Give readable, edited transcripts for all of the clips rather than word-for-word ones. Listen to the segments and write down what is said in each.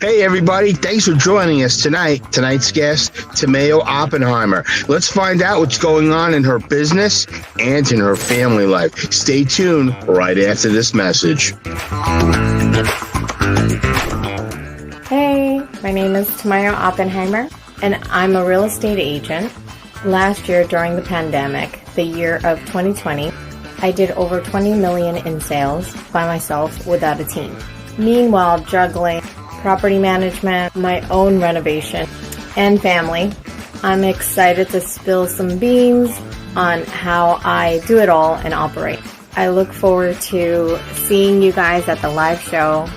Hey, everybody. Thanks for joining us tonight. Tonight's guest, Tamayo Oppenheimer. Let's find out what's going on in her business and in her family life. Stay tuned right after this message. Hey, my name is Tamayo Oppenheimer, and I'm a real estate agent. Last year during the pandemic, the year of 2020, I did over 20 million in sales by myself without a team. Meanwhile, juggling property management, my own renovation, and family, I'm excited to spill some beans on how I do it all and operate. I look forward to seeing you guys at the live show.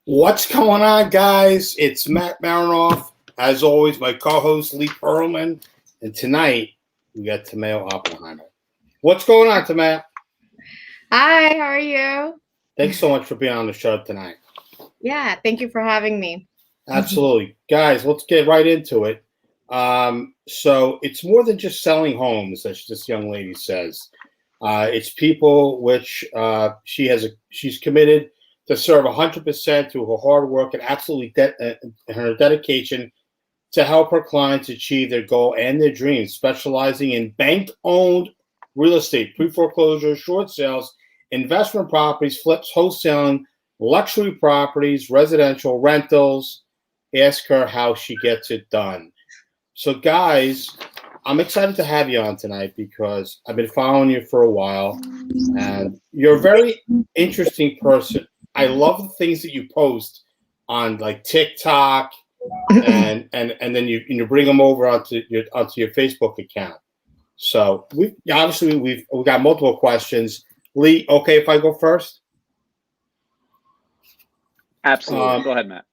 What's going on, guys? It's Matt Marinoff. As always, my co-host, Lee Perlman. And tonight, we got Tamayo Oppenheimer. What's going on, Tamayo? Hi, how are you? Thanks so much for being on the show tonight. Yeah, thank you for having me. Absolutely. Guys, let's get right into it. So it's more than just selling homes, as this young lady says. It's people which she's committed to serve 100% through her hard work and absolutely her dedication to help her clients achieve their goal and their dreams, specializing in bank-owned real estate, pre-foreclosure, short sales, investment properties, flips, wholesaling, luxury properties, residential rentals. Ask her how she gets it done. So, guys, I'm excited to have you on tonight because I've been following you for a while, and you're a very interesting person. I love the things that you post on like TikTok, and then you bring them over onto your Facebook account. So we've got multiple questions. Lee, okay if I go first? Absolutely. Go ahead, Matt.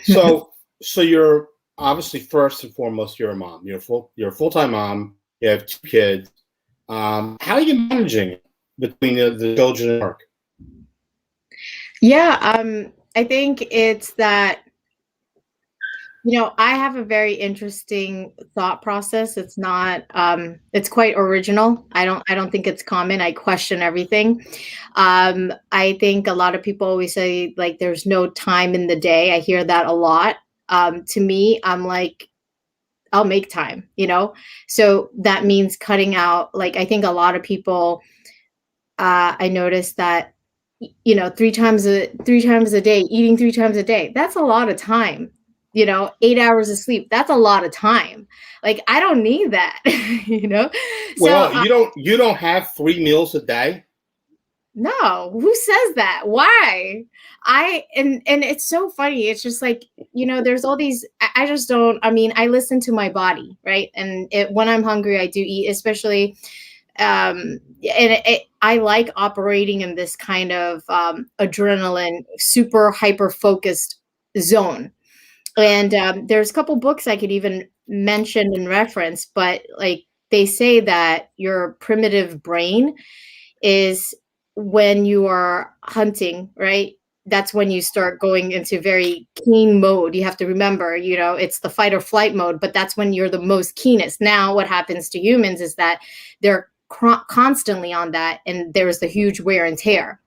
So you're obviously first and foremost you're a mom. You're a full-time mom. You have 2 kids. How are you managing it between the children and work? Yeah, I think it's that, I have a very interesting thought process. It's not, it's quite original. I don't think it's common. I question everything. I think a lot of people always say like, there's no time in the day. I hear that a lot. To me, I'm like, I'll make time, So that means cutting out, like, I think a lot of people, I noticed that, 3 times a day, eating 3 times a day. That's a lot of time. 8 hours of sleep. That's a lot of time. Like, I don't need that, Well, So you don't have 3 meals a day? no, who says that? Why? And it's so funny. It's just like, there's all these, I just don't, I listen to my body, right? And when I'm hungry, I do eat, especially, I like operating in this kind of adrenaline, super hyper focused zone. And there's a couple books I could even mention and reference, but like they say that your primitive brain is when you are hunting, right? That's when you start going into very keen mode. You have to remember, it's the fight or flight mode, but that's when you're the most keenest. Now, what happens to humans is that they're constantly on that, and there's the huge wear and tear,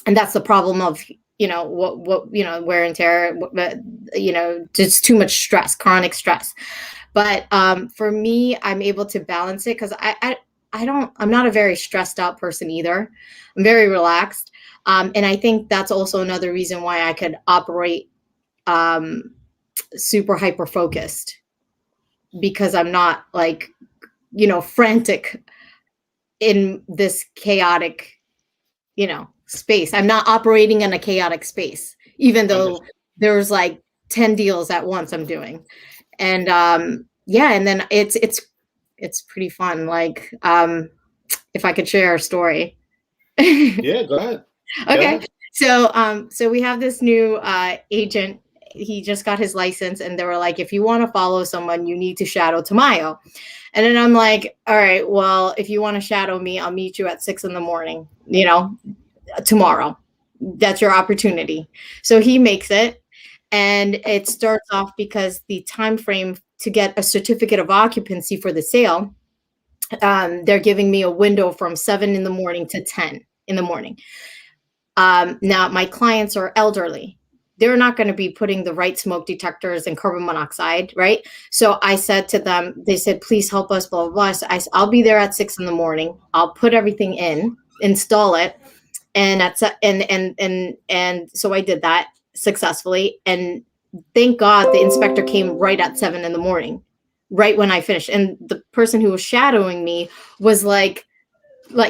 and that's the problem of wear and tear, just too much stress, chronic stress. But for me, I'm able to balance it because I'm not a very stressed out person either. I'm very relaxed. And I think that's also another reason why I could operate super hyper focused, because I'm not like, frantic in this chaotic, space. I'm not operating in a chaotic space, even though there's like 10 deals at once I'm doing. And and then it's pretty fun. Like if I could share a story. Yeah, go ahead. Okay. So we have this new agent. He just got his license, and they were like, if you want to follow someone, you need to shadow Tamayo. And then I'm like, all right, well, if you want to shadow me, I'll meet you at 6 a.m, tomorrow. That's your opportunity. So he makes it. And it starts off because the time frame to get a certificate of occupancy for the sale, they're giving me a window from 7 in the morning to 10 in the morning. Now, my clients are elderly. They're not going to be putting the right smoke detectors and carbon monoxide, right? So I said to them, they said, please help us, blah, blah, blah. So I'll be there at 6 in the morning. I'll put everything in, install it. And so I did that successfully. And thank God the inspector came right at 7 in the morning, right when I finished. And the person who was shadowing me was like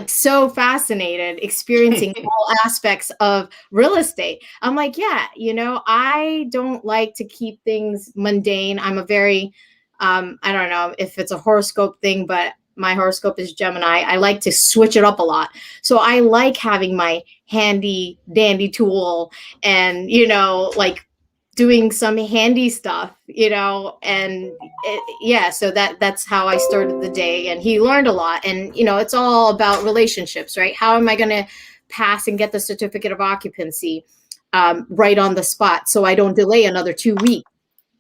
so fascinated, experiencing all aspects of real estate. I'm like, yeah, I don't like to keep things mundane. I'm a very, I don't know if it's a horoscope thing, but my horoscope is Gemini. I like to switch it up a lot. So I like having my handy dandy tool and, like doing some handy stuff, and so that's how I started the day. And he learned a lot. And, it's all about relationships, right? How am I going to pass and get the certificate of occupancy right on the spot so I don't delay another 2 weeks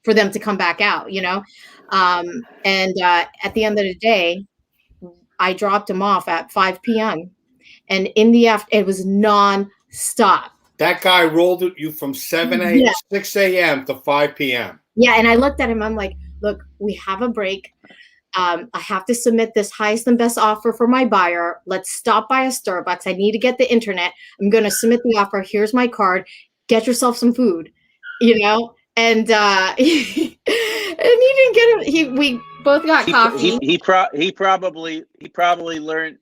for them to come back out, at the end of the day, I dropped him off at 5 p.m. And in the afternoon, it was non-stop. That guy rolled you from 6 a.m. to 5 p.m. Yeah, and I looked at him. I'm like, look, we have a break. I have to submit this highest and best offer for my buyer. Let's stop by a Starbucks. I need to get the internet. I'm going to submit the offer. Here's my card. Get yourself some food, And he didn't get it. We both got coffee. He probably learned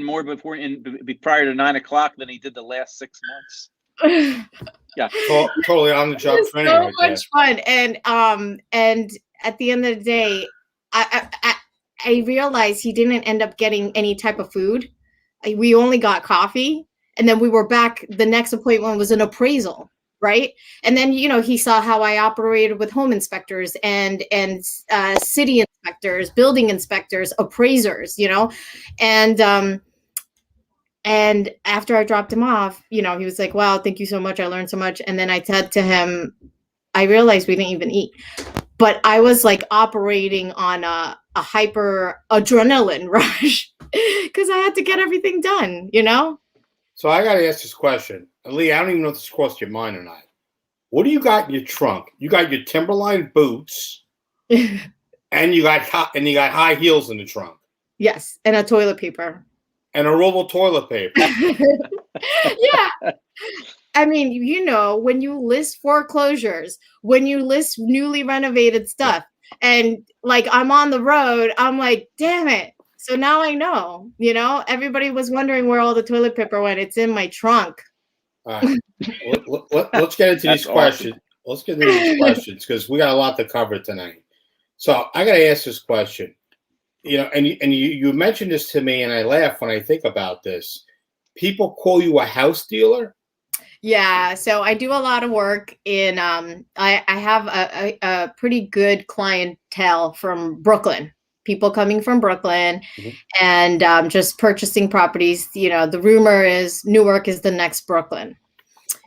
more prior to 9 o'clock than he did the last 6 months. Yeah, totally on the job training. So much fun, and at the end of the day, I realized he didn't end up getting any type of food. We only got coffee, and then we were back. The next appointment was an appraisal. Right. And then, he saw how I operated with home inspectors and city inspectors, building inspectors, appraisers, and after I dropped him off, he was like, wow, thank you so much. I learned so much. And then I said to him, I realized we didn't even eat, but I was like operating on a hyper adrenaline rush because I had to get everything done, So I got to ask this question. Lee, I don't even know if this crossed your mind or not. What do you got in your trunk? You got your Timberline boots, and you got high heels in the trunk. Yes, and a toilet paper. And a roll of toilet paper. Yeah. I mean, when you list foreclosures, when you list newly renovated stuff, and like I'm on the road, I'm like, damn it. So now I know, everybody was wondering where all the toilet paper went. It's in my trunk. All right. Let's get into these questions. Let's get into these questions because we got a lot to cover tonight. So I got to ask this question. And you mentioned this to me, and I laugh when I think about this. People call you a house dealer? Yeah, so I do a lot of work in. I have a pretty good clientele from Brooklyn. People coming from Brooklyn, and just purchasing properties. The rumor is Newark is the next Brooklyn.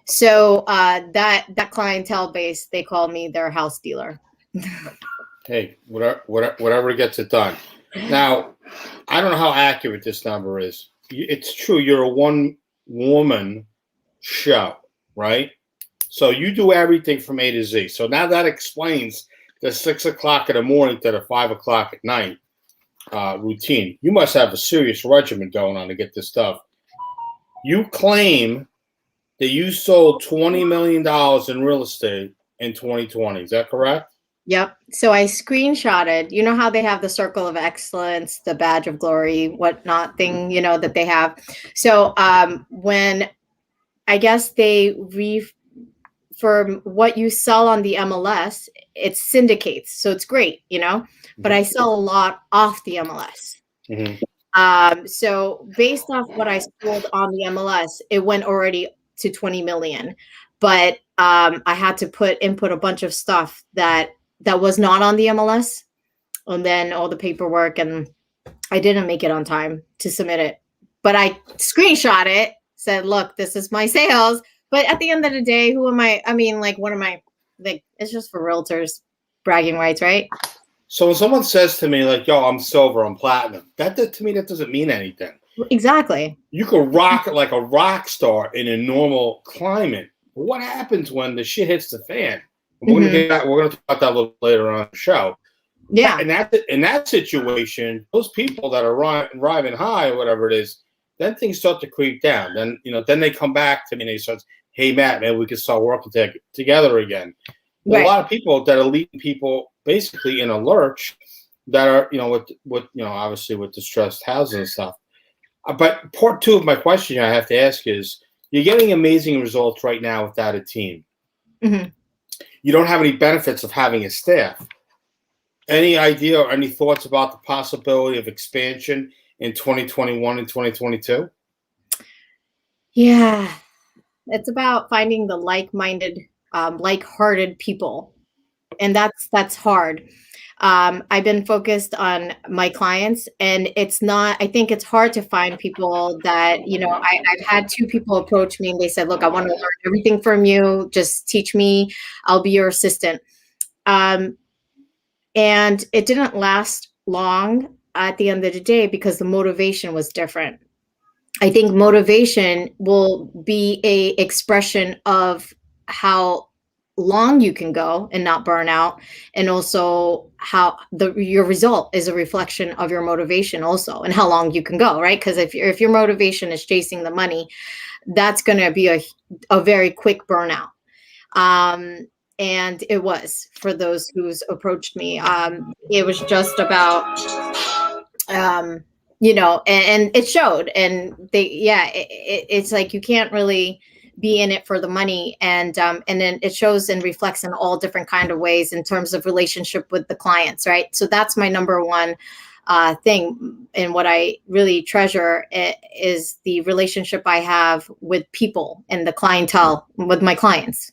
So that clientele base, they call me their house dealer. Hey, whatever gets it done. Now, I don't know how accurate this number is. It's true. You're a one-woman show, right? So you do everything from A to Z. So now that explains the 6 o'clock in the morning to the 5 o'clock at night routine. You must have a serious regimen going on to get this stuff. You claim that you sold $20 million in real estate in 2020. Is that correct? Yep. So I screenshotted, how they have the circle of excellence, the badge of glory, whatnot thing, that they have. So when I guess for what you sell on the MLS, it syndicates. So it's great, but I sell a lot off the MLS. So based off what I sold on the MLS, it went already to 20 million. But I had to input a bunch of stuff that was not on the MLS, and then all the paperwork, and I didn't make it on time to submit it. But I screenshot it, said, "Look, this is my sales." But at the end of the day, who am I? I mean, like, what am I? Like, it's just for realtors, bragging rights, right? So when someone says to me like, "Yo, I'm silver, I'm platinum," that to me that doesn't mean anything. Exactly. You could rock it like a rock star in a normal climate. But what happens when the shit hits the fan? We're gonna get that. We're gonna talk about that a little later on the show. Yeah. In that situation, those people that are riding high or whatever it is, then things start to creep down. Then then they come back to me and they start, "Hey Matt, maybe we can start working together again." Right. A lot of people that are leading people basically in a lurch that are with obviously with distressed housing and stuff. But part two of my question I have to ask is, you're getting amazing results right now without a team. Mm-hmm. You don't have any benefits of having a staff. Any idea or any thoughts about the possibility of expansion in 2021 and 2022? Yeah, it's about finding the like-minded, like-hearted people, and that's hard. I've been focused on my clients, and it's not. I think it's hard to find people that I've had two people approach me, and they said, "Look, I want to learn everything from you. Just teach me. I'll be your assistant." And it didn't last long at the end of the day because the motivation was different. I think motivation will be a expression of how long you can go and not burn out, and also how your result is a reflection of your motivation also, and how long you can go, right? Because if your motivation is chasing the money, that's going to be a very quick burnout. And it was for those who's approached me. It was just about and it showed, and it's like you can't really be in it for the money, and then it shows and reflects in all different kind of ways in terms of relationship with the clients, right? So that's my number one thing, and what I really treasure is the relationship I have with people and the clientele with my clients.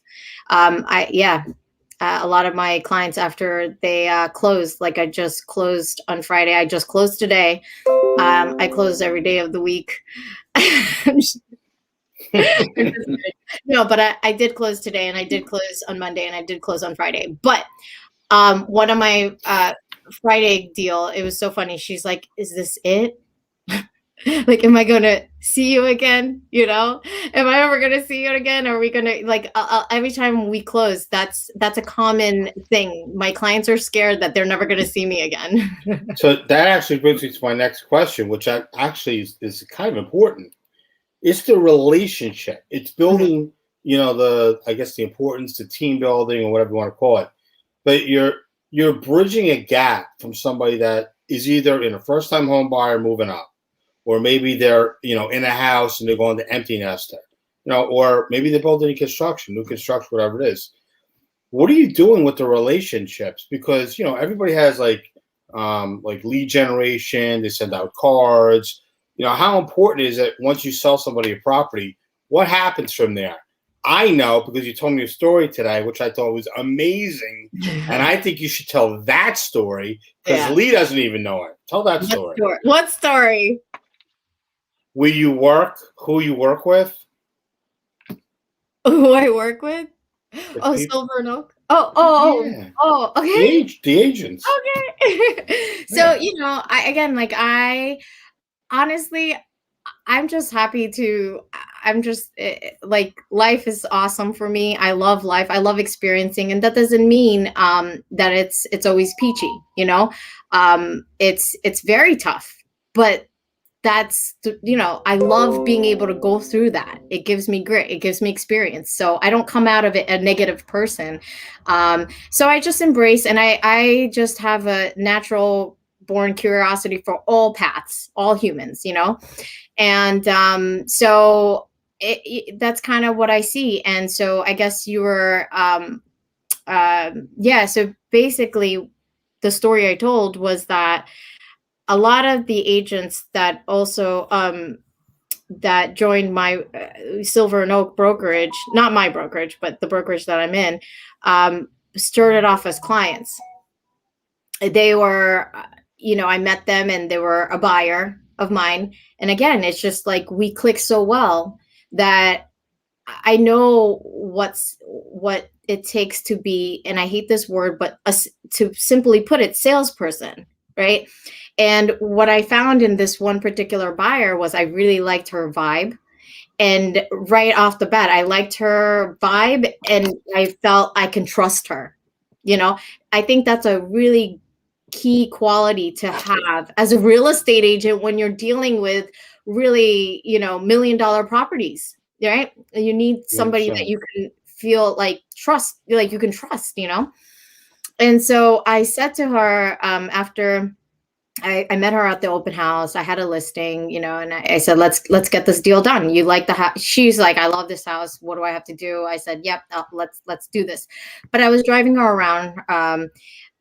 A lot of my clients, after they closed, like I just closed on Friday, I just closed today. I close every day of the week. No, but I did close today, and I did close on Monday, and I did close on Friday. But one of my Friday deal, it was so funny. She's like, "Is this it? Like, am I going to see you again? Am I ever going to see you again? Are we going to every time we close, that's a common thing. My clients are scared that they're never going to see me again." So that actually brings me to my next question, which actually is kind of important. It's the relationship. It's building, I guess the importance to team building or whatever you want to call it. But you're bridging a gap from somebody that is either in a first-time home buyer moving up, or maybe they're, in a house and they're going to empty nester, or maybe they're building new construction, whatever it is. What are you doing with the relationships? Because, everybody has like lead generation, they send out cards. How important is it once you sell somebody a property? What happens from there? I know because you told me a story today, which I thought was amazing. And I think you should tell that story because Lee doesn't even know it. Tell that story. What story? Where you work, who you work with. Who I work with? Silver and Oak. Oh, okay. The agents. Okay. So, I honestly, I'm just happy I'm just life is awesome for me. I love life. I love experiencing, and that doesn't mean that it's always peachy, it's very tough, but that's I love being able to go through that. It gives me grit, it gives me experience, so I don't come out of it a negative person. So I just embrace, and I just have a natural born curiosity for all paths, all humans, and so that's kind of what I see. And so I guess you were so basically the story I told was that a lot of the agents that also that joined my Silver and Oak brokerage, not my brokerage, but the brokerage that I'm in, started off as clients. They were, I met them and they were a buyer of mine. And again, it's just like we click so well that I know what it takes to be, and I hate this word, but to simply put it, salesperson, right? And what I found in this one particular buyer was I really liked her vibe. And right off the bat, I liked her vibe and I felt I can trust her. I think that's a really key quality to have as a real estate agent when you're dealing with really, $1 million properties, right? You need somebody that you can feel like trust, like you can trust, And so I said to her, after I met her at the open house, I had a listing, and I said, let's get this deal done. You like the house? She's like, I love this house. What do I have to do? I said, yep, let's do this. But I was driving her around,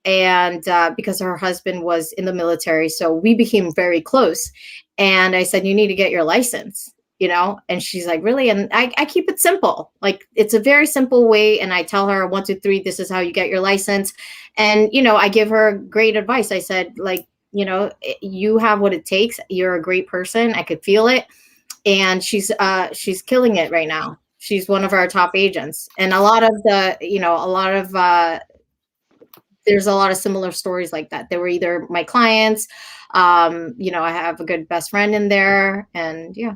and because her husband was in the military, so we became very close. And I said, you need to get your license, and she's like, really? And I keep it simple. Like, it's a very simple way. And I tell her 1, 2, 3, this is how you get your license. And, I give her great advice. I said, like, you have what it takes. You're a great person. I could feel it. And she's killing it right now. She's one of our top agents. And a lot of there's a lot of similar stories like that. They were either my clients. I have a good best friend in there, and yeah.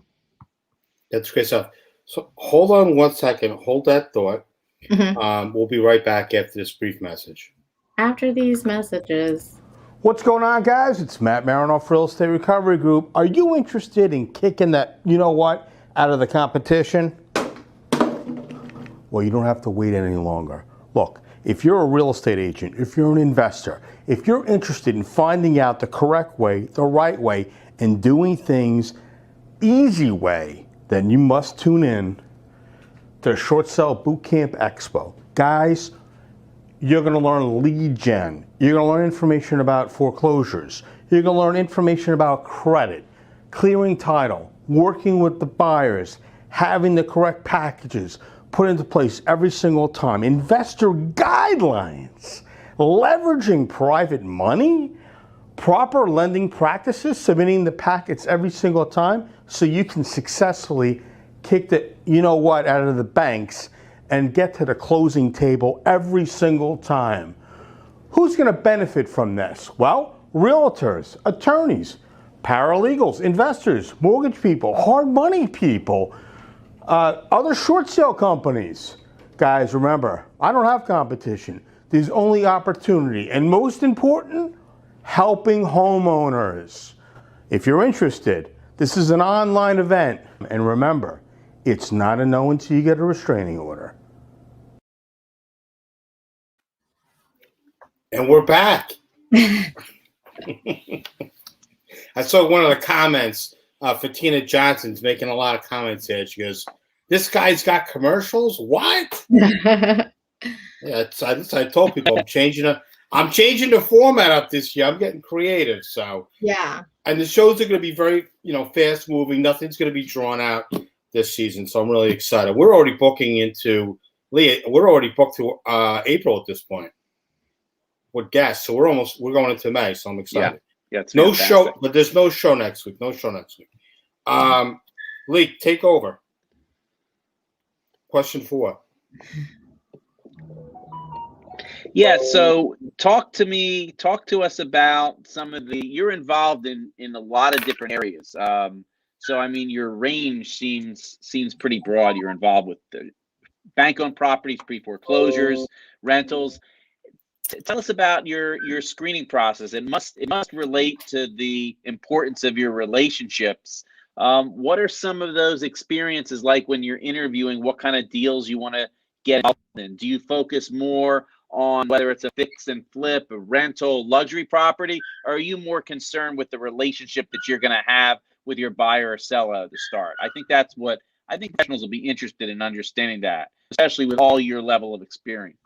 That's great stuff. So hold on one second. Hold that thought. Mm-hmm. We'll be right back after this brief message. After these messages. What's going on, guys? It's Matt Marinoff, Real Estate Recovery Group. Are you interested in kicking that, out of the competition? Well, you don't have to wait any longer. Look, if you're a real estate agent, if you're an investor, if you're interested in finding out the correct way, the right way, and doing things easy way, then you must tune in to Short Sale Bootcamp Expo. Guys, you're going to learn lead gen. You're going to learn information about foreclosures. You're going to learn information about credit, clearing title, working with the buyers, having the correct packages put into place every single time, investor guidelines, leveraging private money, proper lending practices, submitting the packets every single time so you can successfully kick the out of the banks and get to the closing table every single time. Who's going to benefit from this? Well, realtors, attorneys, paralegals, investors, mortgage people, hard money people, other short sale companies. Guys, remember, I don't have competition. There's only opportunity. And most important, helping homeowners. If you're interested, this is an online event. And remember, it's not a no until you get a restraining order. And we're back. I saw one of the comments. Fatina Johnson's making a lot of comments here. She goes, "This guy's got commercials? What?" Yeah, I told people I'm changing the format up this year. I'm getting creative. So yeah. And the shows are going to be very, fast moving. Nothing's going to be drawn out this season. So I'm really excited. We're already booking into Leah. We're already booked to April at this point with guests. So we're going into May. So I'm excited. Yeah, it's no fantastic. show, but there's no show next week. Lee, take over. Question 4. Yeah, so talk to us about you're involved in a lot of different areas. So I mean, your range seems pretty broad. You're involved with the bank-owned properties, pre-foreclosures, rentals. Tell us about your screening process. It must relate to the importance of your relationships. What are some of those experiences like when you're interviewing? What kind of deals you want to get involved in? Do you focus more on whether it's a fix and flip, a rental, luxury property, or are you more concerned with the relationship that you're going to have with your buyer or seller to start? I think professionals will be interested in understanding that, especially with all your level of experience.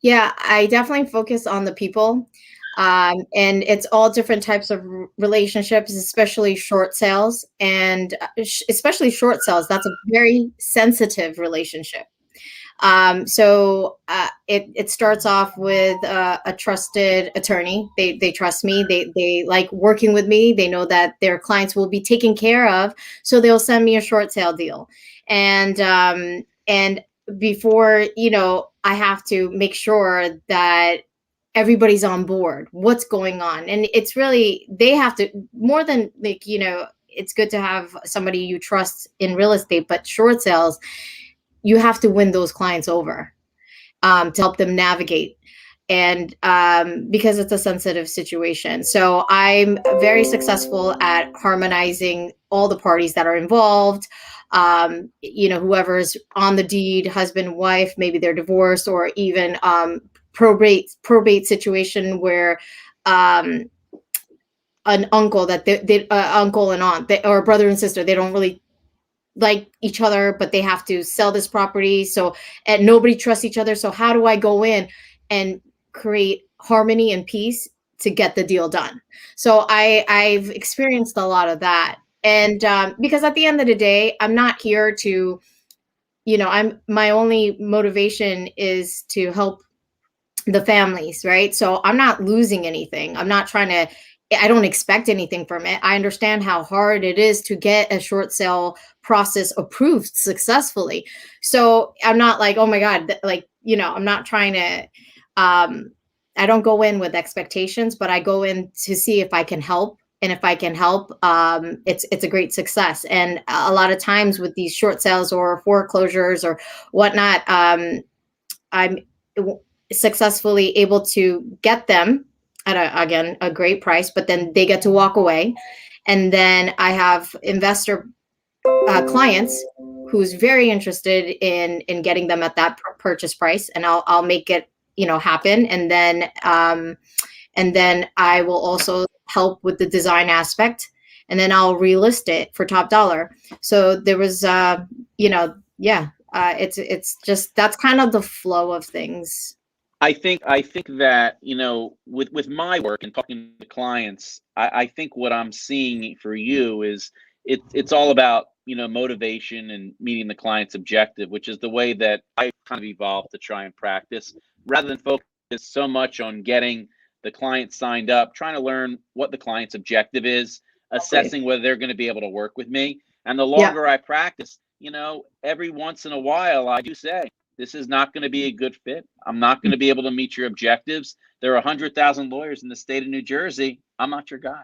Yeah, I definitely focus on the people. And it's all different types of relationships, especially short sales, and especially short sales. That's a very sensitive relationship. It starts off with a trusted attorney. They trust me. They like working with me. They know that their clients will be taken care of, so they'll send me a short sale deal. And before, I have to make sure that everybody's on board. What's going on? And it's really, they have to, more than like, it's good to have somebody you trust in real estate, but short sales, you have to win those clients over, to help them navigate. And because it's a sensitive situation. So I'm very successful at harmonizing all the parties that are involved. Whoever's on the deed, husband, wife, maybe they're divorced, or even probate situation where an uncle uncle and aunt, or brother and sister, they don't really like each other, but they have to sell this property. And nobody trusts each other. So how do I go in and create harmony and peace to get the deal done? So I've experienced a lot of that. And because at the end of the day, I'm not here to, my only motivation is to help the families, right? So I'm not losing anything. I don't expect anything from it. I understand how hard it is to get a short sale process approved successfully. So I'm not like, oh my God, I'm not trying to, I don't go in with expectations, but I go in to see if I can help. And if I can help, it's a great success. And a lot of times with these short sales or foreclosures or whatnot, I'm successfully able to get them at a great price, but then they get to walk away. And then I have investor clients who's very interested in getting them at that purchase price, and I'll make it happen. And then I will also help with the design aspect, and then I'll relist it for top dollar. So there was it's just, that's kind of the flow of things. I think that, with my work and talking to clients, I think what I'm seeing for you is it's all about, motivation and meeting the client's objective, which is the way that I kind of evolved to try and practice, rather than focus so much on getting the client signed up, trying to learn what the client's objective is, assessing whether they're going to be able to work with me. And the longer I practice, every once in a while, I do say, this is not going to be a good fit. I'm not going to be able to meet your objectives. There are 100,000 lawyers in the state of New Jersey. I'm not your guy.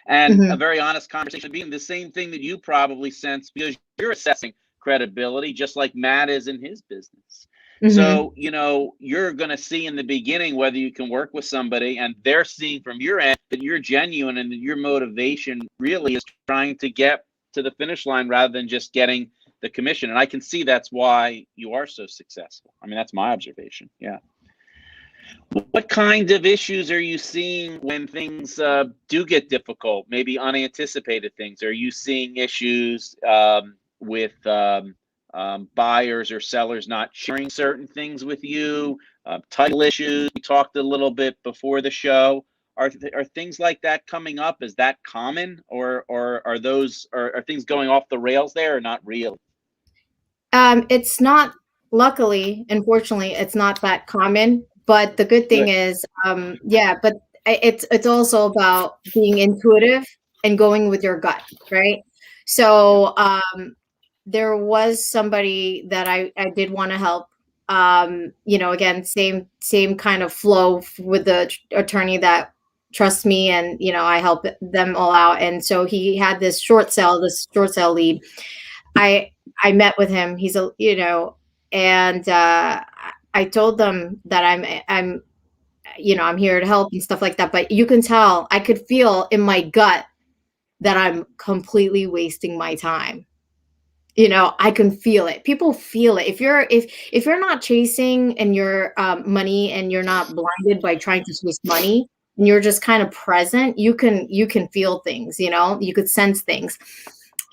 And a very honest conversation being the same thing that you probably sense, because you're assessing credibility just like Matt is in his business. So, you're going to see in the beginning whether you can work with somebody, and they're seeing from your end that you're genuine and that your motivation really is trying to get to the finish line rather than just getting the commission. And I can see that's why you are so successful. I mean, that's my observation. Yeah. What kind of issues are you seeing when things do get difficult, maybe unanticipated things? Are you seeing issues with buyers or sellers not sharing certain things with you? Title issues, we talked a little bit before the show. Are things like that coming up? Is that common, or are things going off the rails there, or not really? It's not, luckily, unfortunately, it's not that common. But the good thing is, but it's also about being intuitive and going with your gut, right? So there was somebody that I did want to help. Again, same kind of flow with the attorney that trusts me, and I help them all out. And so he had this short sale lead. I met with him. He's and I told them that I'm here to help and stuff like that. But you can tell, I could feel in my gut that I'm completely wasting my time. I can feel it. People feel it. If you're not chasing and your money, and you're not blinded by trying to chase money, and you're just kind of present, you can feel things. You could sense things.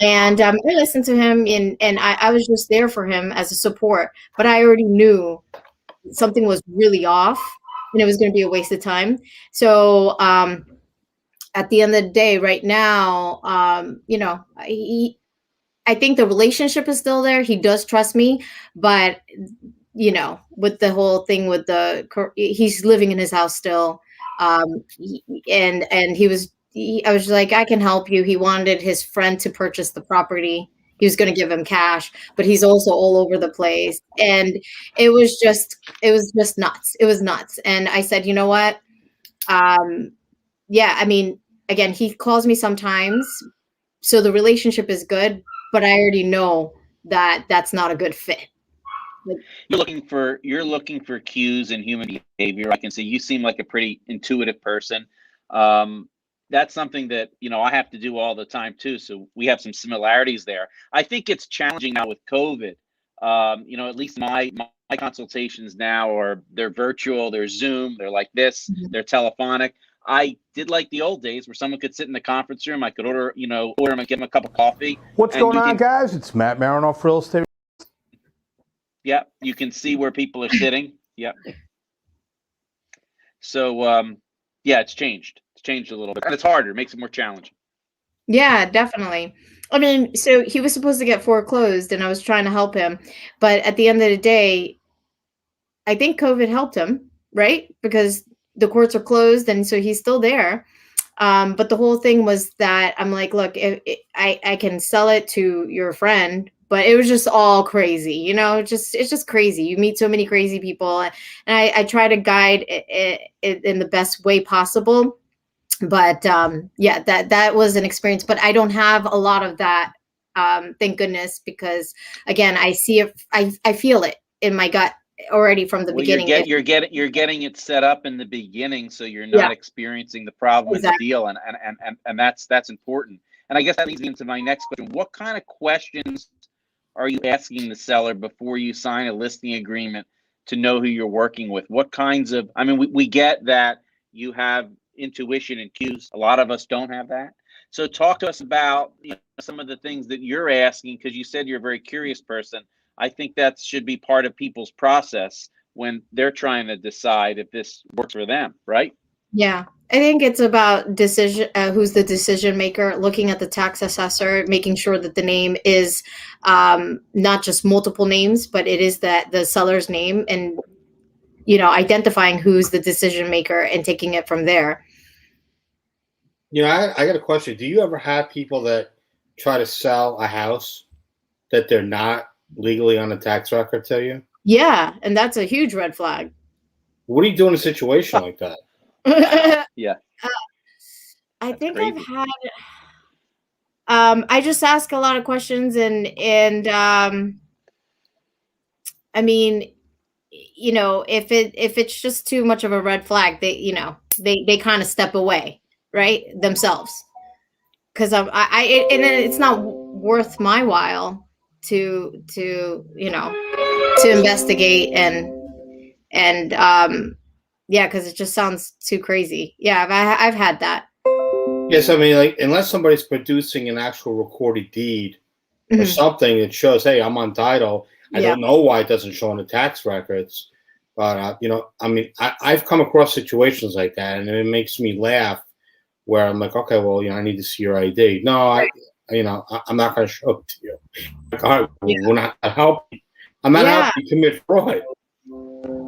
And I listened to him, and I was just there for him as a support. But I already knew something was really off, and it was going to be a waste of time. So at the end of the day, right now, I think the relationship is still there. He does trust me, but with the whole thing with he's living in his house still, and I was like, I can help you. He wanted his friend to purchase the property. He was going to give him cash, but he's also all over the place, and it was just nuts. It was nuts, and I said, you know what? Yeah, I mean, again, he calls me sometimes, so the relationship is good, but I already know that that's not a good fit. You're looking for cues in human behavior. I can see you seem like a pretty intuitive person. That's something that I have to do all the time too. So we have some similarities there. I think it's challenging now with COVID. At least my consultations now they're virtual, they're Zoom, they're like this, they're telephonic. I did like the old days where someone could sit in the conference room. I could order them and give them a cup of coffee. What's going on, guys? It's Matt Marinoff, Real Estate. Yeah, you can see where people are sitting. Yep. So, yeah, it's changed. It's changed a little bit. And it's harder. It makes it more challenging. Yeah, definitely. I mean, so he was supposed to get foreclosed, and I was trying to help him. But at the end of the day, I think COVID helped him, right? Because the courts are closed, and so he's still there. But the whole thing was that I'm like, look, I can sell it to your friend, but it was just all crazy, it's just crazy. You meet so many crazy people, and I try to guide it in the best way possible. But yeah, that was an experience, but I don't have a lot of that. Thank goodness, because again, I see it, I feel it in my gut already from the beginning. You're getting it set up in the beginning, so you're not experiencing the problem in the deal, and that's important. And I guess that leads me into my next question. What kind of questions are you asking the seller before you sign a listing agreement to know who you're working with? What kinds of, I mean, we get that you have intuition and cues. A lot of us don't have that. So talk to us about some of the things that you're asking, because you said you're a very curious person. I think that should be part of people's process when they're trying to decide if this works for them, right? Yeah, I think it's about decision. Who's the decision maker? Looking at the tax assessor, making sure that the name is not just multiple names, but it is the seller's name, and identifying who's the decision maker and taking it from there. I got a question. Do you ever have people that try to sell a house that they're not legally on the tax record to you? Yeah, and that's a huge red flag. What do you do in a situation like that? Yeah. I think crazy. I've had I just ask a lot of questions, and I mean, if it's just too much of a red flag, they kind of step away, right, themselves, because and it's not worth my while to investigate and yeah, because it just sounds too crazy. Yeah, I've had that. Yes, I mean, like, unless somebody's producing an actual recorded deed or something that shows, hey, I'm on title. I don't know why it doesn't show on the tax records, but I mean, I've come across situations like that, and it makes me laugh. Where I'm like, okay, well, I need to see your ID. No, I'm not going to show it to you. Like, all right, we're not going to help you. I'm not helping you commit fraud.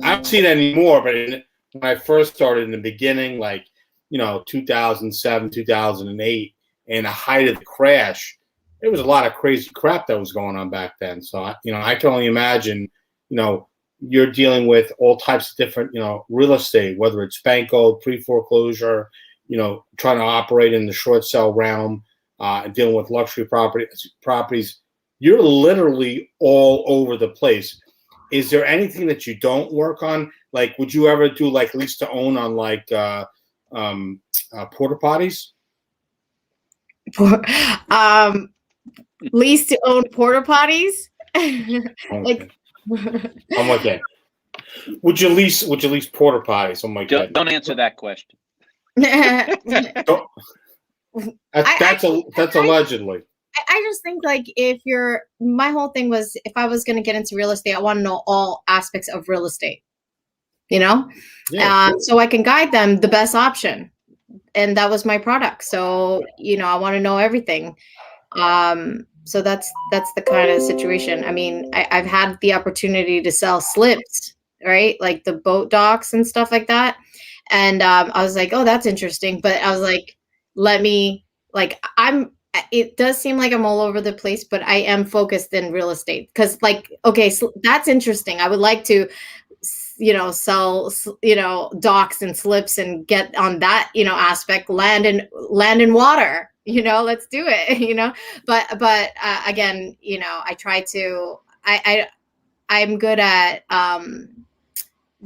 I don't see it anymore, but when I first started in the beginning, like 2007, 2008, and the height of the crash, there was a lot of crazy crap that was going on back then. So I can only imagine, you're dealing with all types of different, real estate, whether it's banco, pre-foreclosure, trying to operate in the short sale realm, and dealing with luxury properties. You're literally all over the place. Is there anything that you don't work on? Like, would you ever do like lease to own on like porta potties? Lease to own porta potties? Like, I'm like that. Would you lease porta potties? I'm like, don't answer that question. That's allegedly. I just think, like, my whole thing was, if I was going to get into real estate, I want to know all aspects of real estate. you know? Yeah. So I can guide them the best option. And that was my product. So, I want to know everything. So that's the kind of situation. I mean, I've had the opportunity to sell slips, right? Like the boat docks and stuff like that. And I was like, oh, that's interesting. But I was like, it does seem like I'm all over the place, but I am focused in real estate because, like, okay, so that's interesting. I would like to, sell, docks and slips and get on that, aspect, land and water, let's do it, but again, I try to, I'm good at,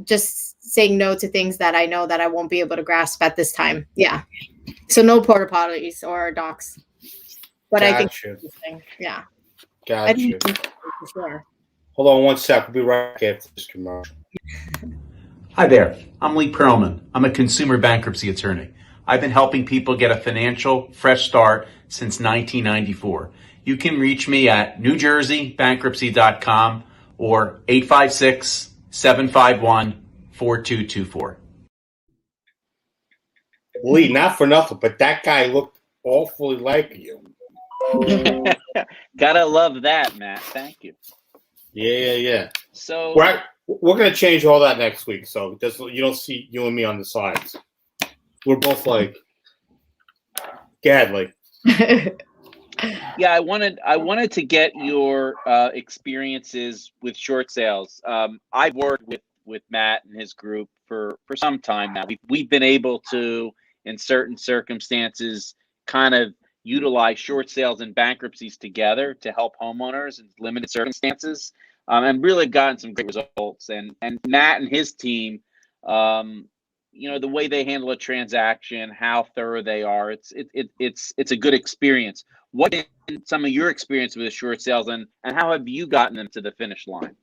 just saying no to things that I know that I won't be able to grasp at this time. Yeah. So no porta potties or docks, but I think it's interesting. Yeah. I think it's interesting for sure. Hold on one sec. We'll be right back after this commercial. Hi there, I'm Lee Perlman. I'm a consumer bankruptcy attorney. I've been helping people get a financial fresh start since 1994. You can reach me at newjerseybankruptcy.com or 856-751-4224. Lee, not for nothing, but that guy looked awfully like you. Gotta love that, Matt. Thank you. Yeah. So we're going to change all that next week, so you don't see you and me on the sides. We're both like, gadly. Yeah, I wanted to get your experiences with short sales. I've worked with Matt and his group for some time now. We've been able to, in certain circumstances, kind of utilize short sales and bankruptcies together to help homeowners in limited circumstances, and really gotten some great results. And Matt and his team, the way they handle a transaction, how thorough they are, it's a good experience. What been some of your experience with short sales, and how have you gotten them to the finish line?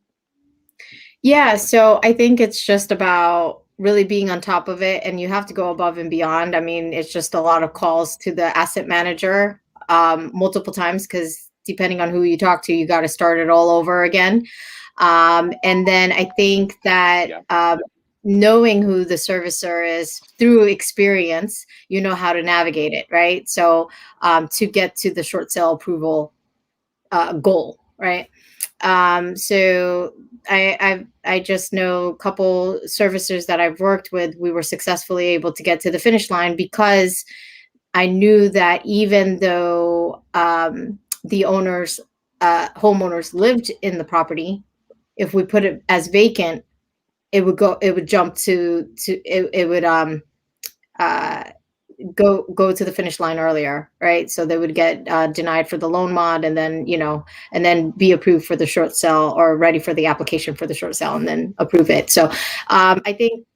Yeah, so I think it's just about really being on top of it, and you have to go above and beyond. I mean, it's just a lot of calls to the asset manager multiple times, because depending on who you talk to, you got to start it all over again. And then I think that knowing who the servicer is through experience, you know how to navigate it, right? So to get to the short sale approval goal, right? So I just know a couple servicers that I've worked with. We were successfully able to get to the finish line because I knew that even though the homeowners lived in the property, if we put it as vacant, it would jump to it would go to the finish line earlier, right? So they would get denied for the loan mod, and then and then be approved for the short sale, or ready for the application for the short sale, and then approve it. So I think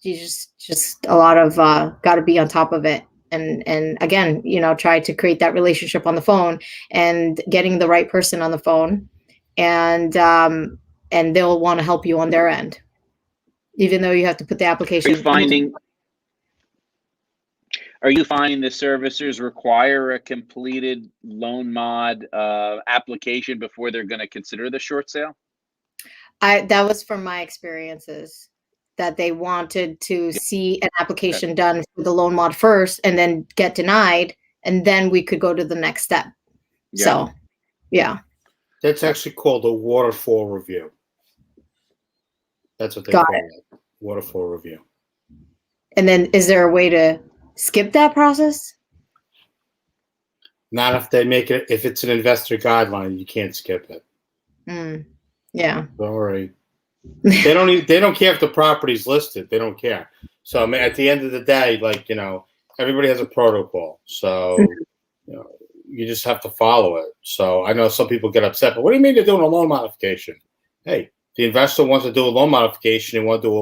you just a lot of got to be on top of it, and again, try to create that relationship on the phone, and getting the right person on the phone, and they'll want to help you on their end, even though you have to put the application. Are you finding the servicers require a completed loan mod application before they're going to consider the short sale? That was from my experiences, that they wanted to see an application done for the loan mod first, and then get denied, and then we could go to the next step. Yeah. So, yeah. That's actually called a waterfall review. That's what they call it. Waterfall review. And then is there a way to skip that process? Not if they make it. If it's an investor guideline, you can't skip it. Yeah. Sorry. They don't care if the property's listed. They don't care. So I mean, at the end of the day, everybody has a protocol. So you just have to follow it. So I know some people get upset, but what do you mean they're doing a loan modification? Hey, the investor wants to do a loan modification. They want to do a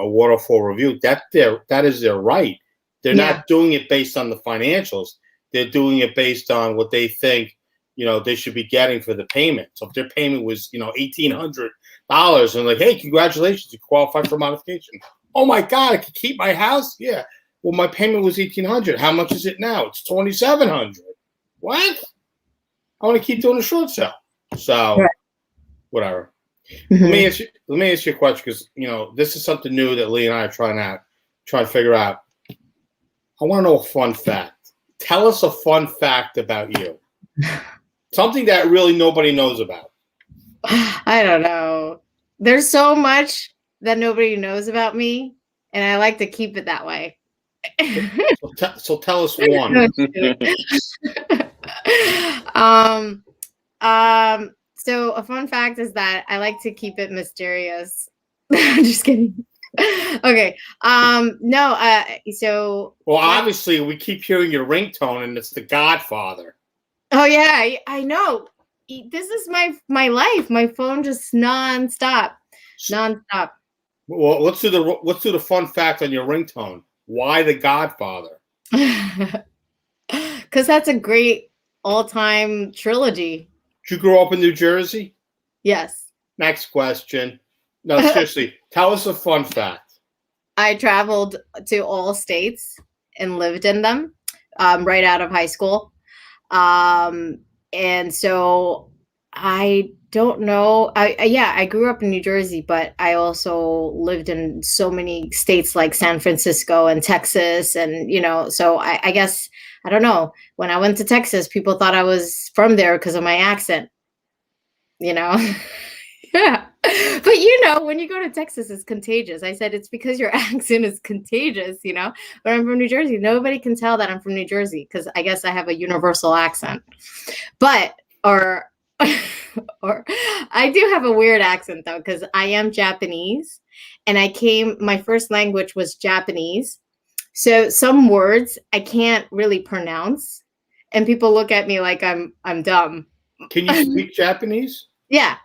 waterfall review. That is their right. They're not doing it based on the financials. They're doing it based on what they think, they should be getting for the payment. So if their payment was, $1,800, and like, hey, congratulations, you qualified for modification. Oh my God, I could keep my house? Yeah. Well, my payment was $1,800. How much is it now? It's $2,700. What? I want to keep doing a short sale. So, whatever. Let me ask you a question, because this is something new that Lee and I are trying to figure out. I want to know a fun fact. Tell us a fun fact about you. Something that really nobody knows about. I don't know. There's so much that nobody knows about me, and I like to keep it that way. So tell us one. So a fun fact is that I like to keep it mysterious. I'm just kidding. Okay. No. So. Well, obviously, we keep hearing your ringtone, and it's The Godfather. Oh yeah, I know. This is my life. My phone just nonstop. Well, let's do the fun fact on your ringtone. Why The Godfather? Because that's a great all-time trilogy. Did you grow up in New Jersey? Yes. Next question. No, seriously, tell us a fun fact. I traveled to all states and lived in them right out of high school. And so I don't know. I grew up in New Jersey, but I also lived in so many states like San Francisco and Texas. And, so I guess, I don't know. When I went to Texas, people thought I was from there because of my accent, Yeah. But when you go to Texas, it's contagious. I said, it's because your accent is contagious, but I'm from New Jersey. Nobody can tell that I'm from New Jersey because I guess I have a universal accent. Or I do have a weird accent though, because I am Japanese and my first language was Japanese. So some words I can't really pronounce and people look at me like I'm dumb. Can you speak Japanese? Yeah.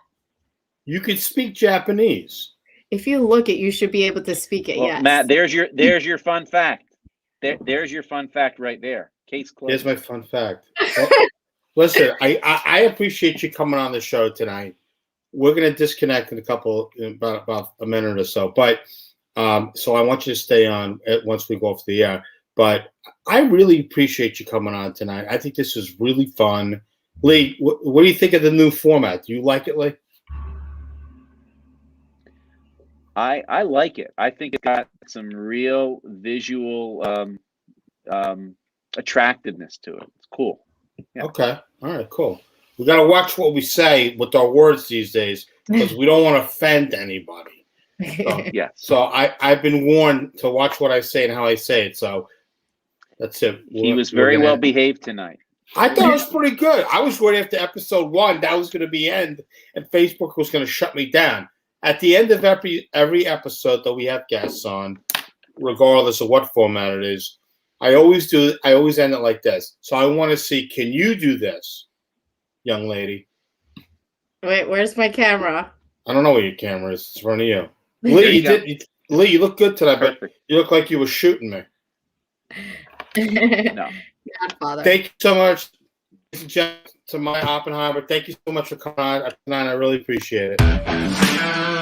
You could speak Japanese. If you look it, you should be able to speak it. Well, yes. Matt, there's your fun fact. There's your fun fact right there. Case closed. Here's my fun fact. Well, listen, I appreciate you coming on the show tonight. We're going to disconnect in about a minute or so, but so I want you to stay on once we go off the air. But I really appreciate you coming on tonight. I think this is really fun. Lee, what do you think of the new format? Do you like it, Lee? I like it. I think it's got some real visual attractiveness to it. It's cool. Yeah. Okay. All right, cool. We got to watch what we say with our words these days because we don't want to offend anybody. So, yeah. So I've been warned to watch what I say and how I say it. So that's it. He was very well behaved tonight. I thought it was pretty good. I was worried after episode 1 that was going to be end and Facebook was going to shut me down. At the end of every episode that we have guests on, regardless of what format it is, I always end it like this. So I want to see, can you do this, young lady? Wait, where's my camera? I don't know where your camera is. It's in front of you. Lee, you look good tonight, but you look like you were shooting me. No. Godfather. Thank you so much, ladies and gentlemen, to Tamayo Oppenheimer. Thank you so much for coming on tonight. I really appreciate it.